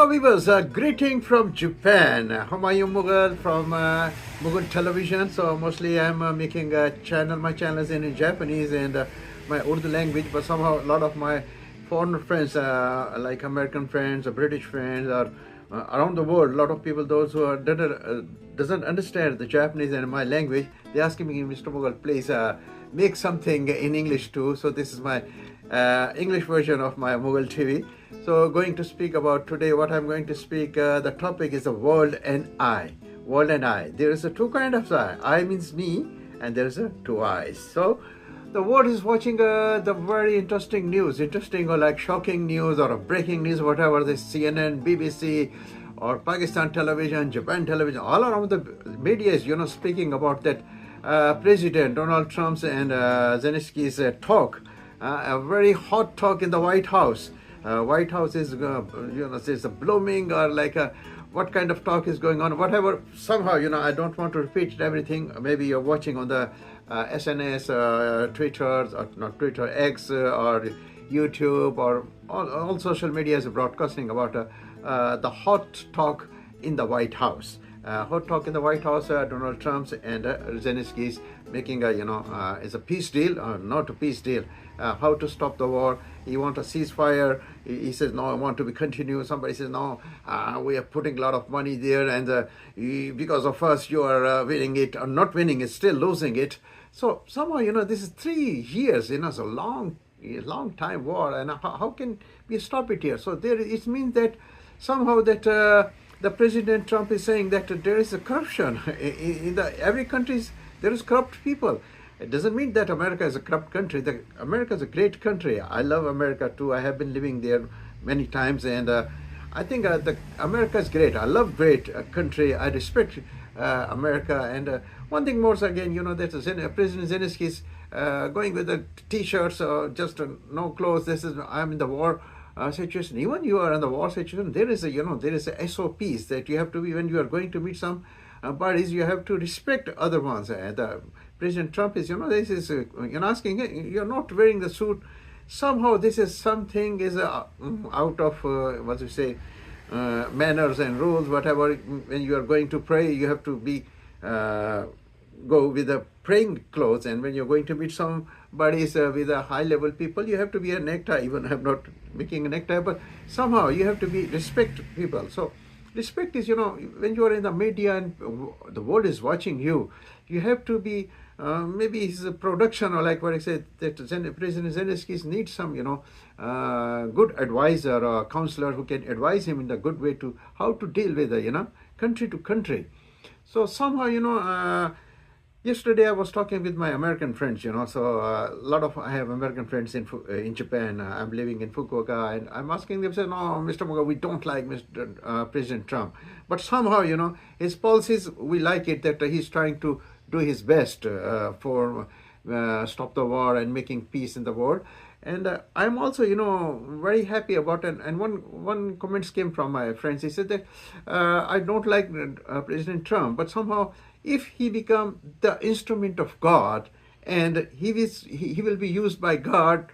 Hello viewers, greeting from Japan. Humayun Mughal from Mughal Television. So mostly I'm making a channel, my channel is in Japanese and my Urdu language, but somehow a lot of my foreign friends, like American friends or British friends or around the world, a lot of people, those who are doesn't understand the Japanese and my language, they asking me, Mr. Mughal, please make something in English too. So this is my English version of my Mughal TV. So going to speak about today, what I'm going to speak, the topic is the world and I. World and I. There is a two kind of I. I means me and there is a two eyes. So the world is watching the very interesting news, interesting or like shocking news or breaking news, whatever, this CNN, BBC or Pakistan television, Japan television, all around the media is, speaking about that President Donald Trump's and Zelensky's talk, a very hot talk in the White House. White House is, there's a blooming or like what kind of talk is going on, whatever. Somehow, I don't want to repeat everything. Maybe you're watching on the SNS, Twitter, or not Twitter, X, or YouTube, or all social media is broadcasting about the hot talk in the White House. Hot talk in the White House, Donald Trump's and Zelensky's making a, is a peace deal or not a peace deal. How to stop the war. He wants a ceasefire. He says, no, I want to be continued. Somebody says, no, we are putting a lot of money there and because of us, you are winning it or not winning it, still losing it. So somehow, this is 3 years, it's a long time war, and how can we stop it here? So it means that somehow that the President Trump is saying that there is a corruption in every country. There is corrupt people. It doesn't mean that America is a corrupt country. America is a great country. I love America too. I have been living there many times, and I think America is great. I love great country. I respect America. And one thing more again, that President Zelensky is going with the t-shirts or just no clothes. This is, I'm in the war situation. Even you are in the war situation, there is a SOPs that you have to be when you are going to meet some parties. You have to respect other ones. President Trump is, this is, asking, you're not wearing the suit. Somehow this is something is out of, what you say, manners and rules, whatever. When you are going to pray, you have to be, go with the praying clothes. And when you're going to meet somebody with a high level people, you have to be a necktie. Even I'm not making a necktie, but somehow you have to be respect people. So respect is, when you are in the media and the world is watching you, you have to be, maybe it's a production or like what I said, that President Zelensky needs some, good advisor or counselor who can advise him in the good way to how to deal with the, country to country. So somehow, yesterday I was talking with my American friends, so a lot of, I have American friends in Japan. I'm living in Fukuoka, and I'm asking them, say, no, Mr. Mughal, we don't like President Trump. But somehow, his policies, we like it, that he's trying to do his best for stop the war and making peace in the world. And I'm also, very happy about it. And one comments came from my friends. He said that I don't like President Trump, but somehow if he become the instrument of God and he will be used by God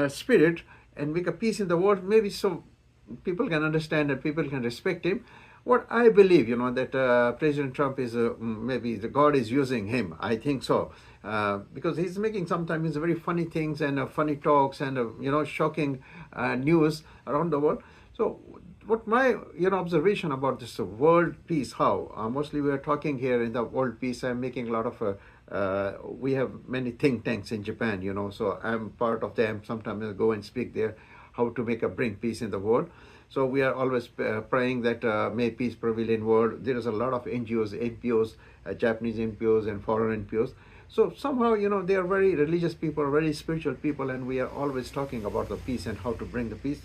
spirit and make a peace in the world, maybe so people can understand and people can respect him. What I believe, that President Trump is maybe the God is using him. I think so, because he's making sometimes very funny things and funny talks and shocking news around the world. So, what my observation about this world peace? How mostly we are talking here in the world peace. I'm making a lot of. We have many think tanks in Japan, so I'm part of them. Sometimes I go and speak there, how to bring peace in the world. So we are always praying that may peace prevail in world. There is a lot of NGOs, NPOs, Japanese NPOs and foreign NPOs. So somehow, they are very religious people, very spiritual people, and we are always talking about the peace and how to bring the peace.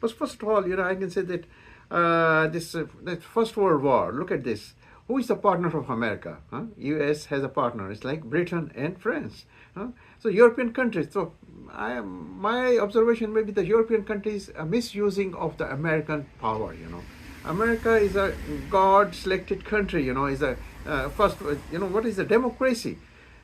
But first of all, I can say that that First World War, look at this. Who is the partner of America? US has a partner. It's like Britain and France. So European countries. So my observation may be the European countries are misusing of the American power. America is a God-selected country. Is a first. What is a democracy?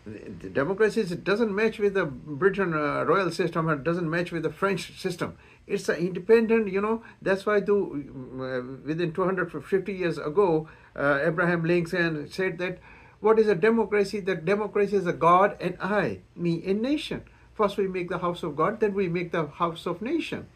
The democracy it doesn't match with the Britain royal system, or doesn't match with the French system. It's an independent, that's why within 250 years ago, Abraham Lincoln said that what is a democracy? That democracy is a God and I, me, a nation. First we make the house of God, then we make the house of nation.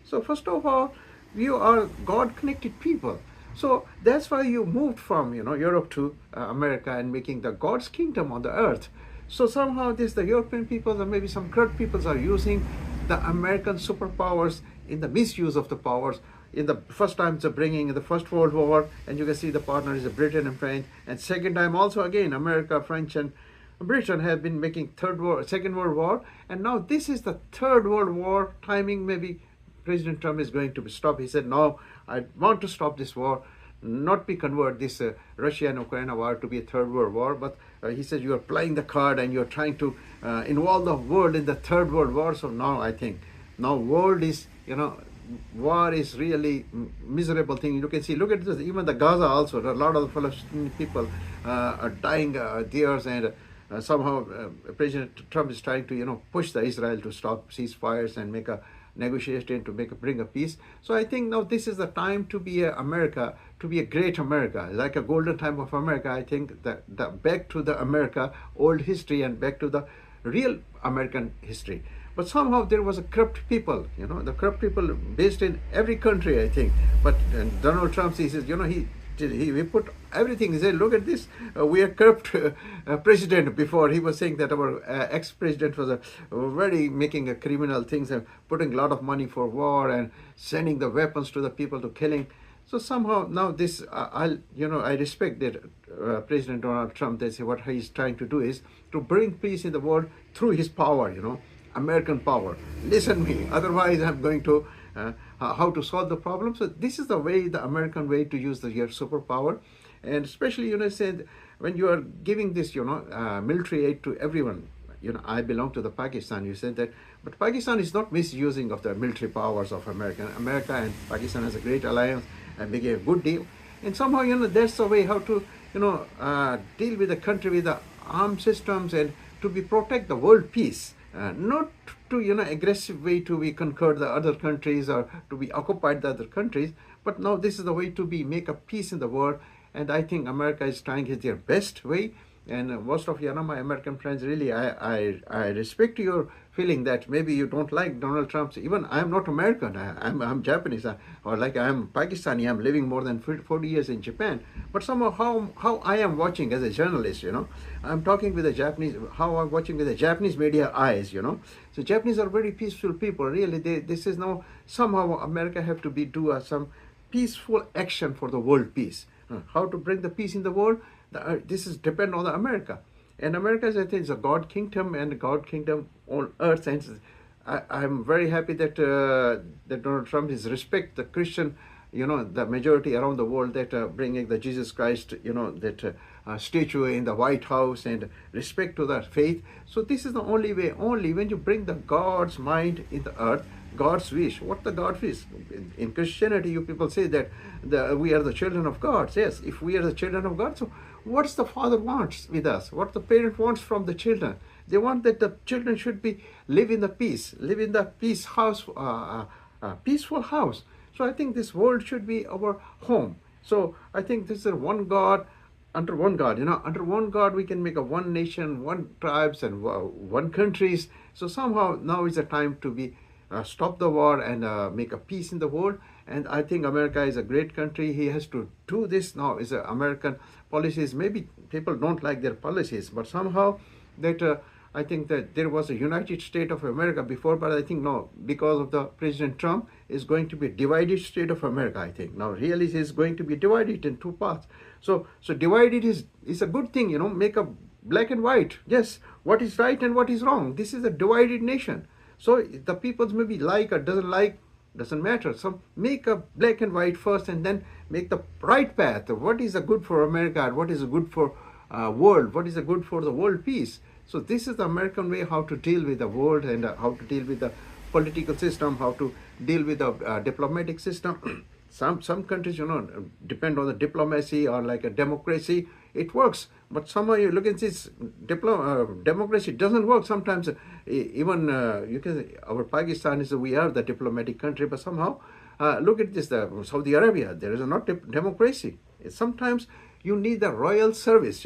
So first of all, you are God-connected people. So that's why you moved from Europe to America and making the God's kingdom on the earth. So somehow the European peoples or maybe some corrupt peoples are using the American superpowers in the misuse of the powers. In the first time it's bringing in the First World War, and you can see the partner is Britain and France. And second time also again America, French and Britain have been making Second World War, and now this is the Third World War timing. Maybe President Trump is going to stop. He said, no, I want to stop this war, not convert this Russia and Ukraine war to be a Third World War. But he says you are playing the card and you're trying to involve the world in the Third World War. So now I think world is, war is really miserable thing. You can see, look at this, even the Gaza also, a lot of the Palestinian people are dying there, and somehow President Trump is trying to, push the Israel to stop ceasefires and make a negotiation to bring a peace. So I think now this is the time to be America, to be a great America, like a golden time of America. I think that back to the America old history and back to the real American history. But somehow there was a corrupt people, the corrupt people based in every country, I think. But Donald Trump, he says, he put everything. He said, look at this, we are corrupt president. Before he was saying that our ex-president was very making a criminal things and putting a lot of money for war and sending the weapons to the people to killing. So somehow now this, I respect that President Donald Trump, they say what he's trying to do is to bring peace in the world through his power, American power. Listen me, otherwise I'm going to how to solve the problem. So this is the way, the American way to use your superpower. And especially, said when you are giving this, military aid to everyone, I belong to the Pakistan, you said that, but Pakistan is not misusing of the military powers of America. America and Pakistan has a great alliance and making a good deal. And somehow, that's the way how to, deal with the country with the armed systems and to protect the world peace. Not to aggressive way to conquer the other countries or to be occupied the other countries, but now this is the way to make a peace in the world. And I think America is trying their best way. And most of my American friends, really, I respect your feeling that maybe you don't like Donald Trump. Even I'm not American. I'm Japanese, or like I'm Pakistani. I'm living more than 40 years in Japan. But somehow how I am watching as a journalist, I'm talking with the Japanese. How I'm watching with the Japanese media eyes, So Japanese are very peaceful people. Really, this is now somehow America have to do some peaceful action for the world peace. How to bring the peace in the world? This is depend on the America, and America is, I think, is a God kingdom and God kingdom on earth. And I'm very happy that that Donald Trump is respect the Christian, the majority around the world, that bringing the Jesus Christ, that statue in the White House and respect to that faith. So this is the only way. Only when you bring the God's mind in the earth, God's wish. What the God wish? In Christianity, you people say that we are the children of God. Yes, if we are the children of God, so what's the Father wants with us? What the parent wants from the children? They want that the children should live in the peace, live in the peace house, peaceful house. So I think this world should be our home. So I think this is one God. Under one God, under one God we can make a one nation, one tribes, and one countries. So somehow now is the time to stop the war and make a peace in the world. And I think America is a great country. He has to do this now. Is American policies. Maybe people don't like their policies, but somehow that I think that there was a United States of America before, but I think no, because of the President Trump is going to be a divided state of America. I think now really it is going to be divided in two parts. So divided is a good thing, make a black and white. Yes, what is right and what is wrong. This is a divided nation. So the peoples maybe like or doesn't matter. So make a black and white first, and then make the right path. What is a good for America? What is a good for world? What is a good for the world peace? So this is the American way how to deal with the world and how to deal with the political system, how to deal with the diplomatic system. Some countries, depend on the diplomacy or like a democracy. It works. But somehow you look at this democracy doesn't work. Sometimes even you can say our Pakistan is we are the diplomatic country, but somehow look at this Saudi Arabia. There is not democracy. Sometimes you need the royal service,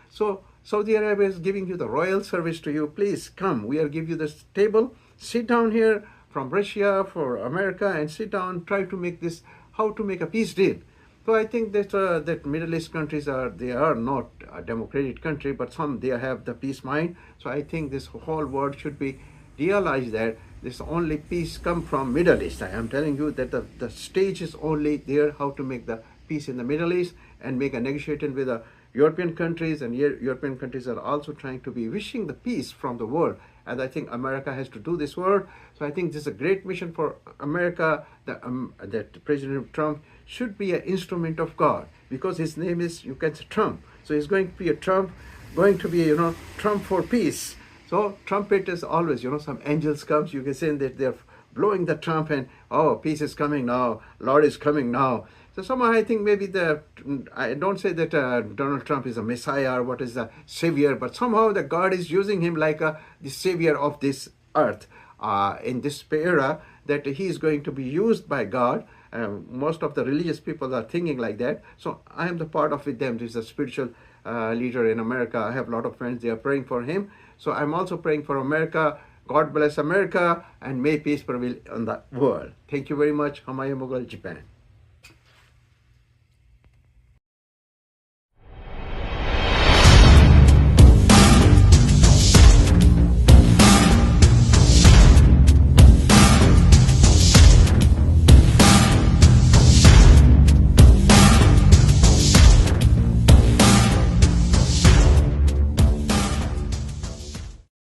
So Saudi Arabia is giving you the royal service to you. Please come. We are give you this table. Sit down here from Russia, for America, and sit down. Try to make this how to make a peace deal. So I think that Middle East countries are not a democratic country, but they have the peace mind. So I think this whole world should be realize that this only peace come from Middle East. I am telling you that the stage is only there how to make the peace in the Middle East and make a negotiation with the European countries, and European countries are also trying to be wishing the peace from the world. And I think America has to do this work. So I think this is a great mission for America, that President Trump should be an instrument of God, because his name is, you can say, Trump. So he's going to be a Trump, Trump for peace. So trumpet is always, some angels comes, you can say that they're blowing the trumpet, and peace is coming now, Lord is coming now. So somehow I think maybe I don't say that Donald Trump is a messiah or what is the savior, but somehow the God is using him like the savior of this earth in this era, that he is going to be used by God. Most of the religious people are thinking like that. So I am the part of with them. This is a spiritual leader in America. I have a lot of friends. They are praying for him. So I'm also praying for America. God bless America, and may peace prevail on the world. Thank you very much. Humayun Mughal, Japan.